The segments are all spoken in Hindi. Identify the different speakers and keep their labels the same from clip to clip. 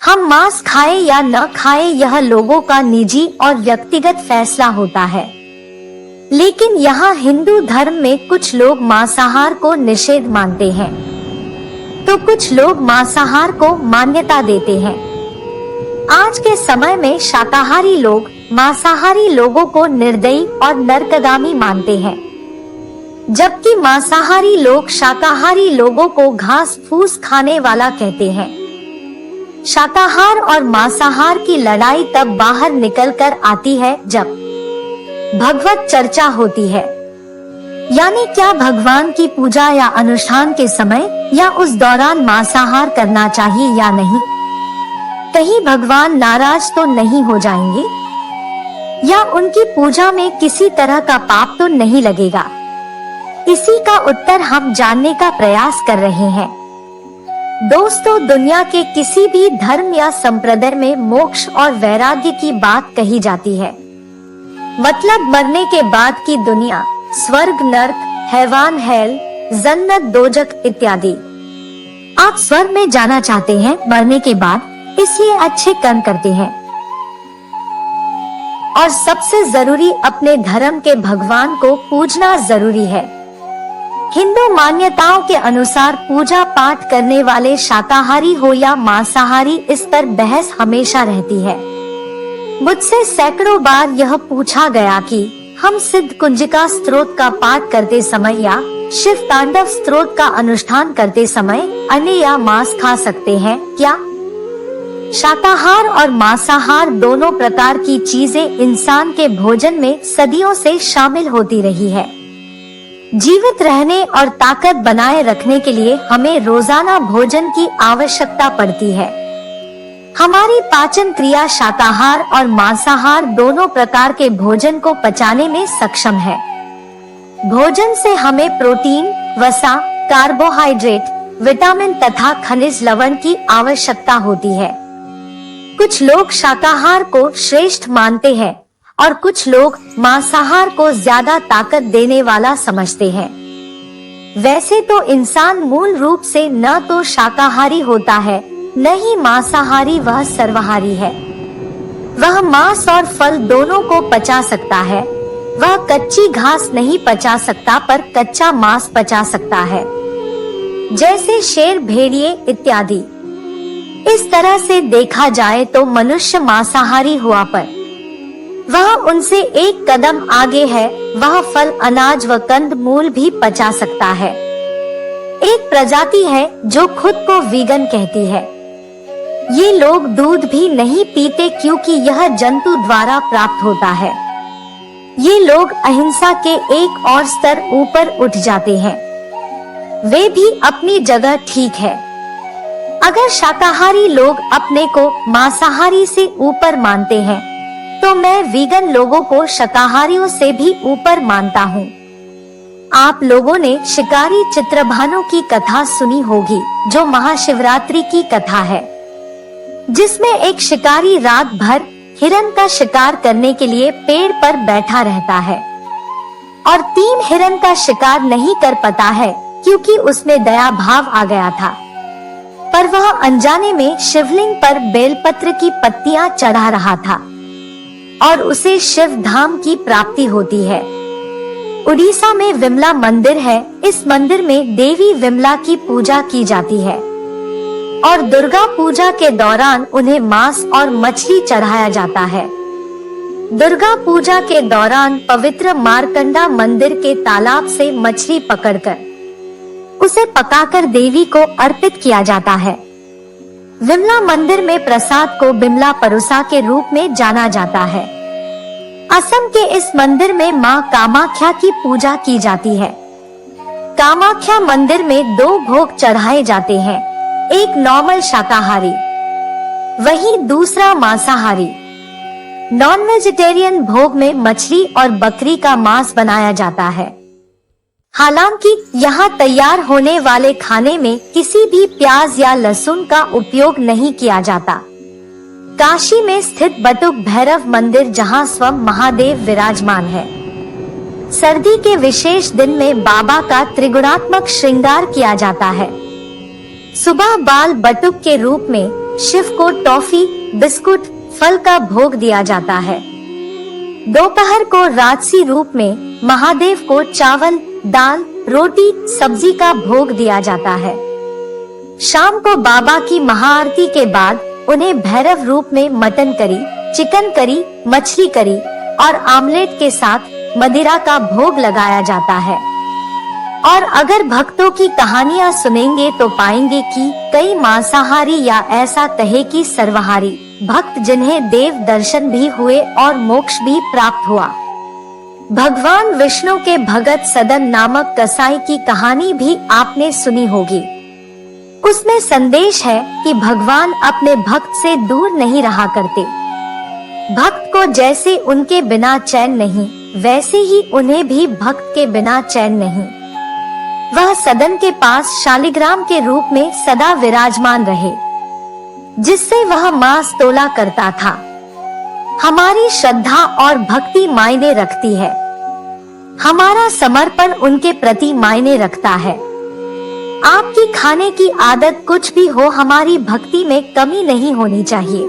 Speaker 1: हम मांस खाएं या न खाएं यह लोगों का निजी और व्यक्तिगत फैसला होता है। लेकिन यहाँ हिंदू धर्म में कुछ लोग मांसाहार को निषेध मानते हैं, तो कुछ लोग मांसाहार को मान्यता देते हैं। आज के समय में शाकाहारी लोग मांसाहारी लोगों को निर्दयी और नरकगामी मानते हैं, जबकि मांसाहारी लोग शाकाहारी लोगों को घास फूस खाने वाला कहते हैं। शाकाहार और मांसाहार की लड़ाई तब बाहर निकलकर आती है जब भगवत चर्चा होती है, यानी क्या भगवान की पूजा या अनुष्ठान के समय या उस दौरान मांसाहार करना चाहिए या नहीं। कहीं भगवान नाराज तो नहीं हो जाएंगे, या उनकी पूजा में किसी तरह का पाप तो नहीं लगेगा। इसी का उत्तर हम जानने का प्रयास कर रहे हैं। दोस्तों, दुनिया के किसी भी धर्म या संप्रदाय में मोक्ष और वैराग्य की बात कही जाती है, मतलब मरने के बाद की दुनिया, स्वर्ग, नर्क, हैवान, हेल, जन्नत, दोजख इत्यादि। आप स्वर्ग में जाना चाहते हैं मरने के बाद, इसलिए अच्छे कर्म करते हैं। और सबसे जरूरी, अपने धर्म के भगवान को पूजना जरूरी है। हिंदू मान्यताओं के अनुसार पूजा पाठ करने वाले शाकाहारी हो या मांसाहारी, इस पर बहस हमेशा रहती है। मुझसे सैकड़ों बार यह पूछा गया कि हम सिद्ध कुंजिका स्तोत्र का पाठ करते समय या शिव तांडव स्तोत्र का अनुष्ठान करते समय अन्न या मांस खा सकते हैं क्या? शाकाहार और मांसाहार दोनों प्रकार की चीजें इंसान के भोजन में सदियों से शामिल होती रही है। जीवित रहने और ताकत बनाए रखने के लिए हमें रोजाना भोजन की आवश्यकता पड़ती है। हमारी पाचन क्रिया शाकाहार और मांसाहार दोनों प्रकार के भोजन को पचाने में सक्षम है। भोजन से हमें प्रोटीन, वसा, कार्बोहाइड्रेट, विटामिन तथा खनिज लवण की आवश्यकता होती है। कुछ लोग शाकाहार को श्रेष्ठ मानते हैं और कुछ लोग मांसाहार को ज्यादा ताकत देने वाला समझते हैं। वैसे तो इंसान मूल रूप से न तो शाकाहारी होता है, न ही मांसाहारी, वह सर्वाहारी है। वह मांस और फल दोनों को पचा सकता है। वह कच्ची घास नहीं पचा सकता, पर कच्चा मांस पचा सकता है, जैसे शेर, भेड़िए इत्यादि। इस तरह से देखा जाए तो मनुष्य मांसाहारी हुआ पर वह उनसे एक कदम आगे है। वह फल, अनाज व कंद मूल भी पचा सकता है। एक प्रजाति है जो खुद को वीगन कहती है। ये लोग दूध भी नहीं पीते क्योंकि यह जंतु द्वारा प्राप्त होता है। ये लोग अहिंसा के एक और स्तर ऊपर उठ जाते हैं। वे भी अपनी जगह ठीक है। अगर शाकाहारी लोग अपने को मांसाहारी से ऊपर मानते हैं, तो मैं वीगन लोगों को शाकाहारियों से भी ऊपर मानता हूँ। आप लोगों ने शिकारी चित्रभानु की कथा सुनी होगी, जो महाशिवरात्रि की कथा है, जिसमें एक शिकारी रात भर हिरण का शिकार करने के लिए पेड़ पर बैठा रहता है और 3 हिरण का शिकार नहीं कर पाता है क्योंकि उसमें दया भाव आ गया था। पर वह अनजाने में शिवलिंग पर बेलपत्र की पत्तियां चढ़ा रहा था और उसे शिव धाम की प्राप्ति होती है। उड़ीसा में विमला मंदिर है। इस मंदिर में देवी विमला की पूजा की जाती है और दुर्गा पूजा के दौरान उन्हें मांस और मछली चढ़ाया जाता है। दुर्गा पूजा के दौरान पवित्र मारकंडा मंदिर के तालाब से मछली पकड़कर उसे पकाकर देवी को अर्पित किया जाता है। विमला मंदिर में प्रसाद को बिमला परुसा के रूप में जाना जाता है। असम के इस मंदिर में मां कामाख्या की पूजा की जाती है। कामाख्या मंदिर में 2 भोग चढ़ाए जाते हैं, एक नॉर्मल शाकाहारी, वहीं दूसरा मांसाहारी। नॉन वेजिटेरियन भोग में मछली और बकरी का मांस बनाया जाता है। हालांकि यहाँ तैयार होने वाले खाने में किसी भी प्याज या लहसुन का उपयोग नहीं किया जाता। काशी में स्थित बटुक भैरव मंदिर, जहाँ स्वयं महादेव विराजमान है, सर्दी के विशेष दिन में बाबा का त्रिगुणात्मक श्रृंगार किया जाता है। सुबह बाल बटुक के रूप में शिव को टॉफी, बिस्कुट, फल का भोग दिया जाता है। दोपहर को राजसी रूप में महादेव को चावल, दाल, रोटी, सब्जी का भोग दिया जाता है। शाम को बाबा की महाआरती के बाद उन्हें भैरव रूप में मटन करी, चिकन करी, मछली करी और आमलेट के साथ मदिरा का भोग लगाया जाता है। और अगर भक्तों की कहानियां सुनेंगे तो पाएंगे कि कई मांसाहारी या ऐसा कहे कि सर्वाहारी भक्त जिन्हें देव दर्शन भी हुए और मोक्ष भी प्राप्त हुआ। भगवान विष्णु के भगत सदन नामक कसाई की कहानी भी आपने सुनी होगी। उसमें संदेश है कि भगवान अपने भक्त से दूर नहीं रहा करते। भक्त को जैसे उनके बिना चैन नहीं, वैसे ही उन्हें भी भक्त के बिना चैन नहीं। वह सदन के पास शालिग्राम के रूप में सदा विराजमान रहे, जिससे वह मांस तोला करता था। हमारी श्रद्धा और भक्ति मायने रखती है। हमारा समर्पण उनके प्रति मायने रखता है। आपकी खाने की आदत कुछ भी हो, हमारी भक्ति में कमी नहीं होनी चाहिए।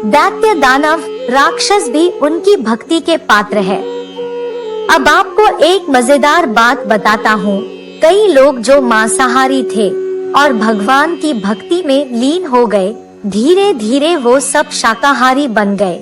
Speaker 1: दैत्य, दानव, राक्षस भी उनकी भक्ति के पात्र है। अब आपको एक मजेदार बात बताता हूँ। कई लोग जो मांसाहारी थे और भगवान की भक्ति में लीन हो गए, धीरे धीरे वो सब शाकाहारी बन गए।